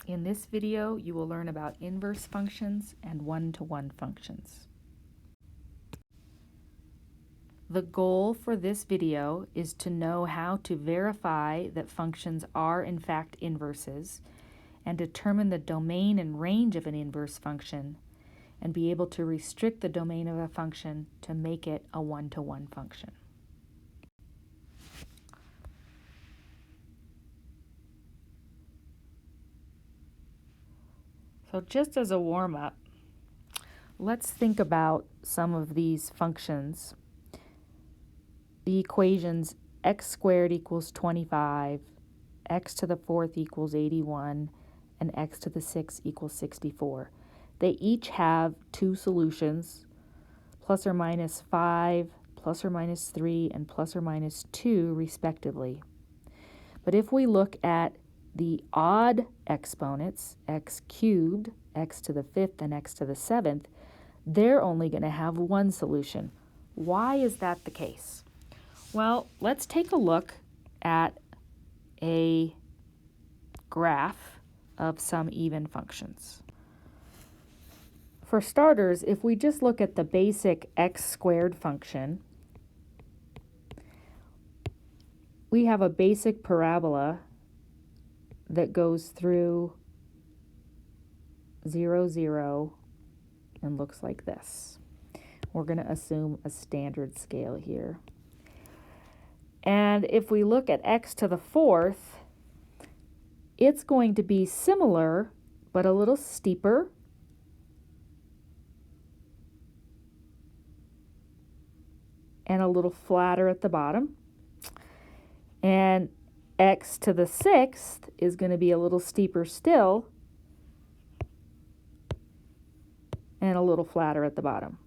In this video, you will learn about inverse functions and one-to-one functions. The goal for this video is to know how to verify that functions are in fact inverses and determine the domain and range of an inverse function and be able to restrict the domain of a function to make it a one-to-one function. So just as a warm-up, let's think about some of these functions. The equations x squared equals 25, x to the fourth equals 81, and x to the sixth equals 64. They each have two solutions, plus or minus 5, plus or minus 3, and plus or minus 2, respectively. But if we look at the odd exponents, x cubed, x to the fifth, and x to the seventh, they're only going to have one solution. Why is that the case? Well, let's take a look at a graph of some even functions. For starters, if we just look at the basic x squared function, we have a basic parabola that goes through 0, 0, and looks like this. We're going to assume a standard scale here. And if we look at x to the fourth, it's going to be similar, but a little steeper. And a little flatter at the bottom. And x to the sixth is going to be a little steeper still and a little flatter at the bottom.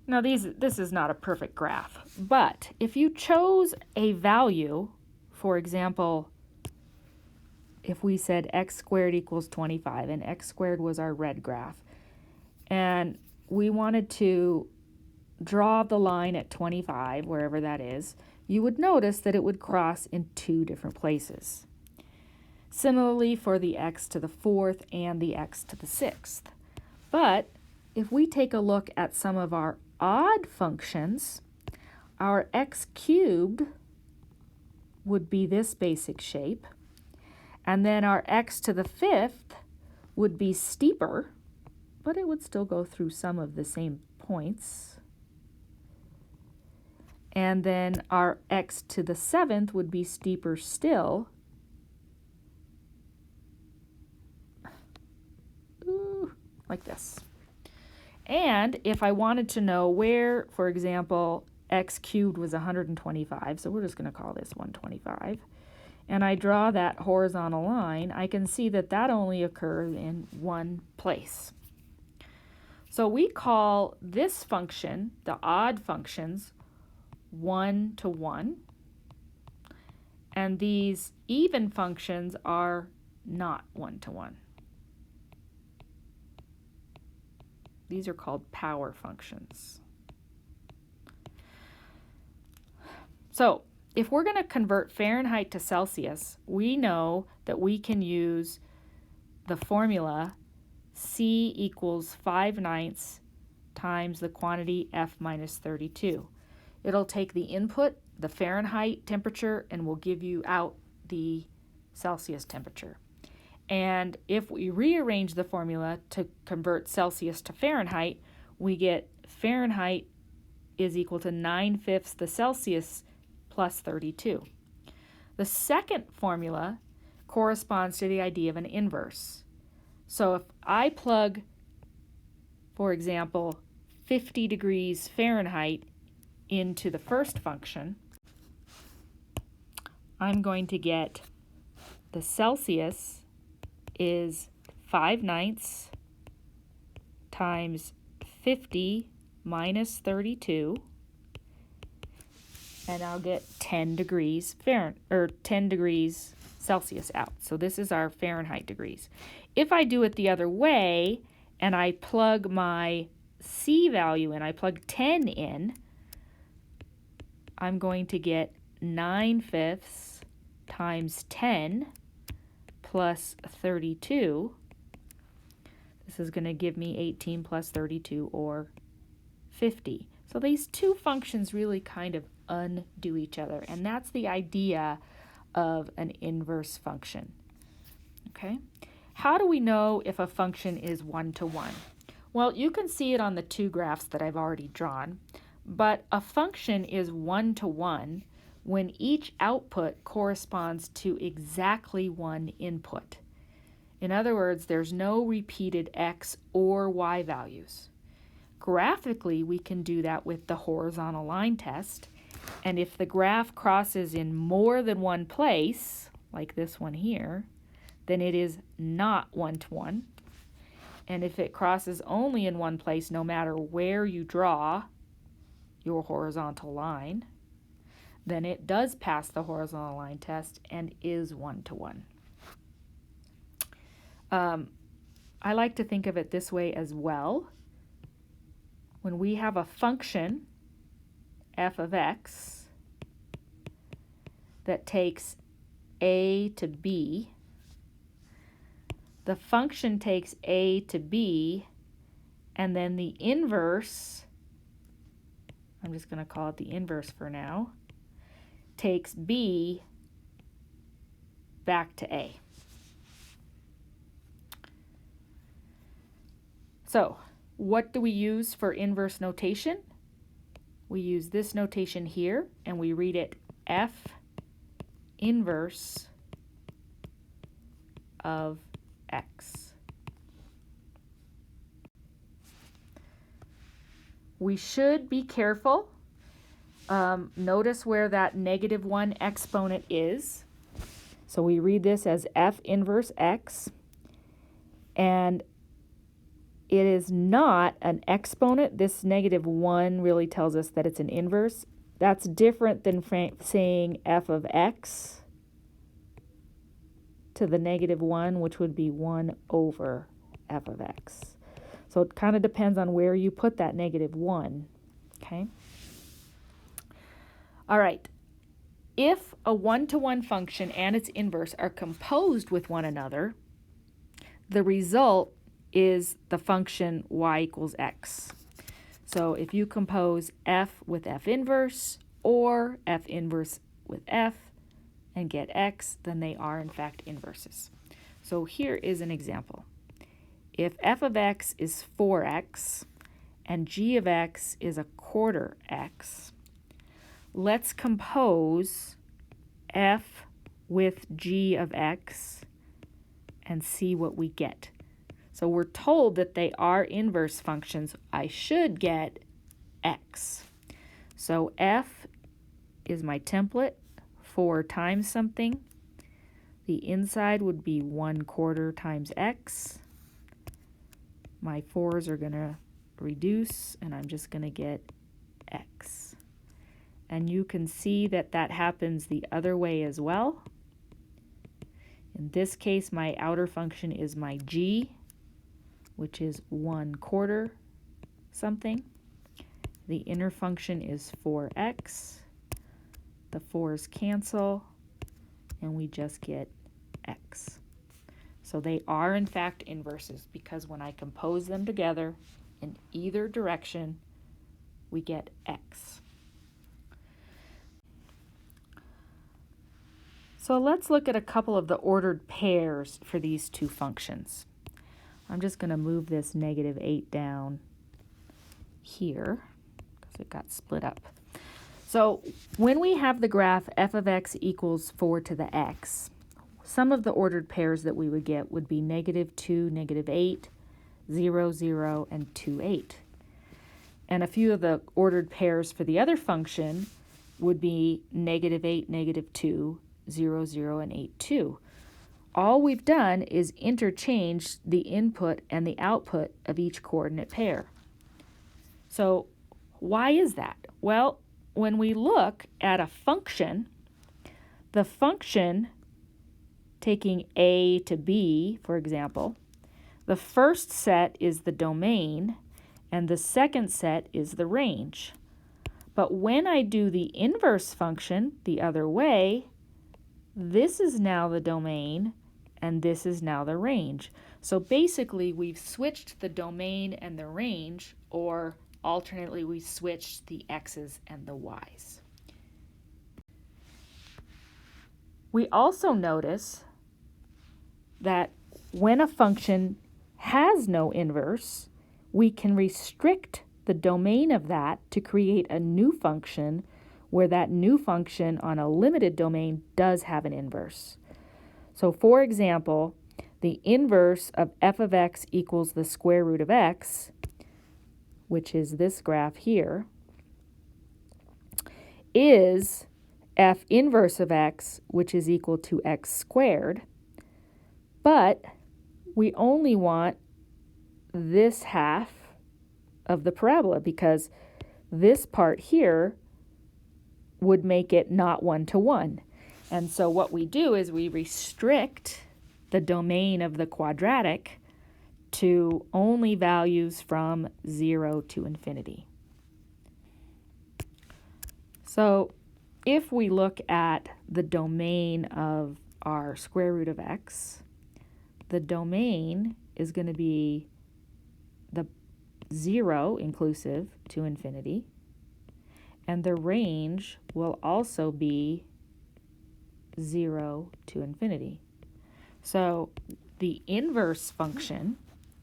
Now this is not a perfect graph, but if you chose a value, for example, if we said x squared equals 25 and x squared was our red graph, and we wanted to draw the line at 25, wherever that is, you would notice that it would cross in two different places. Similarly for the x to the fourth and the x to the sixth. But if we take a look at some of our odd functions, our x cubed would be this basic shape, and then our x to the fifth would be steeper, but it would still go through some of the same points. And then our x to the seventh would be steeper still. Like this. And if I wanted to know where, for example, x cubed was 125, so we're just going to call this 125, and I draw that horizontal line, I can see that that only occurs in one place. So we call this function, the odd functions, one-to-one, and these even functions are not one-to-one. These are called power functions. So if we're going to convert Fahrenheit to Celsius, we know that we can use the formula C equals 5/9 times the quantity F minus 32. It'll take the input, the Fahrenheit temperature, and will give you out the Celsius temperature. And if we rearrange the formula to convert Celsius to Fahrenheit, we get Fahrenheit is equal to 9/5 the Celsius plus 32. The second formula corresponds to the idea of an inverse. So if I plug, for example, 50 degrees Fahrenheit into the first function, I'm going to get the Celsius is 5/9 times 50 minus 32, and I'll get 10 degrees Fahrenheit, or 10 degrees Celsius out. So this is our Fahrenheit degrees. If I do it the other way and I plug my c value in, I plug 10 in, I'm going to get 9/5 times 10 plus 32. This is going to give me 18 plus 32, or 50. So these two functions really kind of undo each other, and that's the idea of an inverse function. Okay? How do we know if a function is one-to-one? Well, you can see it on the two graphs that I've already drawn, but a function is one-to-one when each output corresponds to exactly one input. In other words, there's no repeated x or y values. Graphically, we can do that with the horizontal line test, and if the graph crosses in more than one place, like this one here, then it is not one-to-one. And if it crosses only in one place, no matter where you draw your horizontal line, then it does pass the horizontal line test and is one-to-one. I like to think of it this way as well. When we have a function, f of x, that takes a to b, the function takes a to b, and then the inverse, I'm just going to call it the inverse for now, takes b back to a. So, what do we use for inverse notation? We use this notation here, and we read it f inverse of x. We should be careful. Notice where that -1 exponent is. So we read this as f inverse x, and it is not an exponent. This -1 really tells us that it's an inverse. That's different than saying f of x to the -1, which would be 1 over f of x. So it kind of depends on where you put that -1, okay? All right. If a one-to-one function and its inverse are composed with one another, the result is the function y equals x. So if you compose f with f inverse or f inverse with f and get x, then they are in fact inverses. So here is an example. If f of x is 4x and g of x is 1/4 x, let's compose f with g of x and see what we get. So we're told that they are inverse functions. I should get x. So f is my template, 4 times something. The inside would be 1/4 times x. My 4's are going to reduce, and I'm just going to get x. And you can see that that happens the other way as well. In this case, my outer function is my g, which is 1/4 something. The inner function is 4x. The 4's cancel, and we just get x. So they are in fact inverses, because when I compose them together in either direction, we get x. So let's look at a couple of the ordered pairs for these two functions. I'm just going to move this -8 down here because it got split up. So when we have the graph f of x equals 4 to the x, some of the ordered pairs that we would get would be -2, -8, 0, 0, and 2, 8. And a few of the ordered pairs for the other function would be -8, -2, 0, 0, and 8, 2. All we've done is interchange the input and the output of each coordinate pair. So why is that? Well, when we look at a function, the function taking a to b, for example, the first set is the domain, and the second set is the range. But when I do the inverse function the other way, this is now the domain, and this is now the range. So basically, we've switched the domain and the range, or alternately, we switched the x's and the y's. We also notice that when a function has no inverse, we can restrict the domain of that to create a new function where that new function on a limited domain does have an inverse. So for example, the inverse of f of x equals the square root of x, which is this graph here, is f inverse of x, which is equal to x squared, but we only want this half of the parabola because this part here would make it not 1-to-1. And so what we do is we restrict the domain of the quadratic to only values from 0 to infinity. So if we look at the domain of our square root of x, the domain is going to be the 0 inclusive to infinity, and the range will also be 0 to infinity. So the inverse function,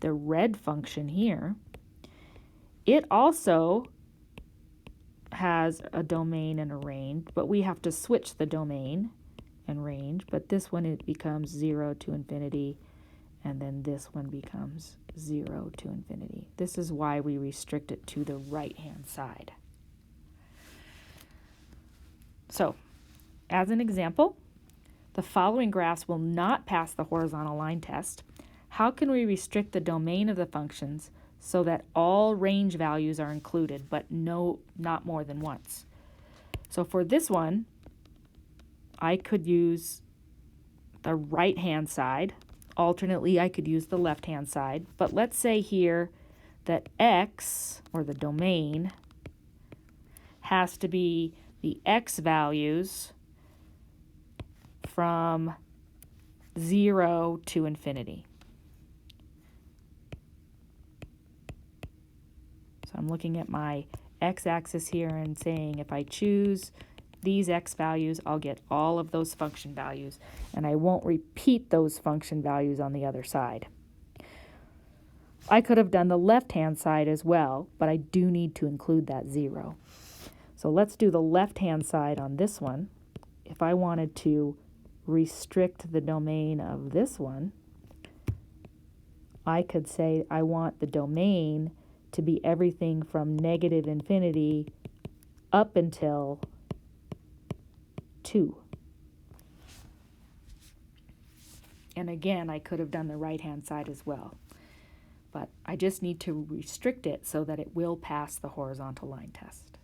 the red function here, it also has a domain and a range, but we have to switch the domain and range. But this one, it becomes 0 to infinity, and then this one becomes 0 to infinity. This is why we restrict it to the right-hand side. So, as an example, the following graphs will not pass the horizontal line test. How can we restrict the domain of the functions so that all range values are included, but not more than once? So for this one, I could use the right-hand side. Alternately, I could use the left-hand side. But let's say here that x, or the domain, has to be the x values from 0 to infinity. So I'm looking at my x-axis here and saying if I choose these x values, I'll get all of those function values, and I won't repeat those function values on the other side. I could have done the left-hand side as well, but I do need to include that 0. So let's do the left-hand side on this one. If I wanted to restrict the domain of this one, I could say I want the domain to be everything from negative infinity up until 2. And again, I could have done the right-hand side as well. But I just need to restrict it so that it will pass the horizontal line test.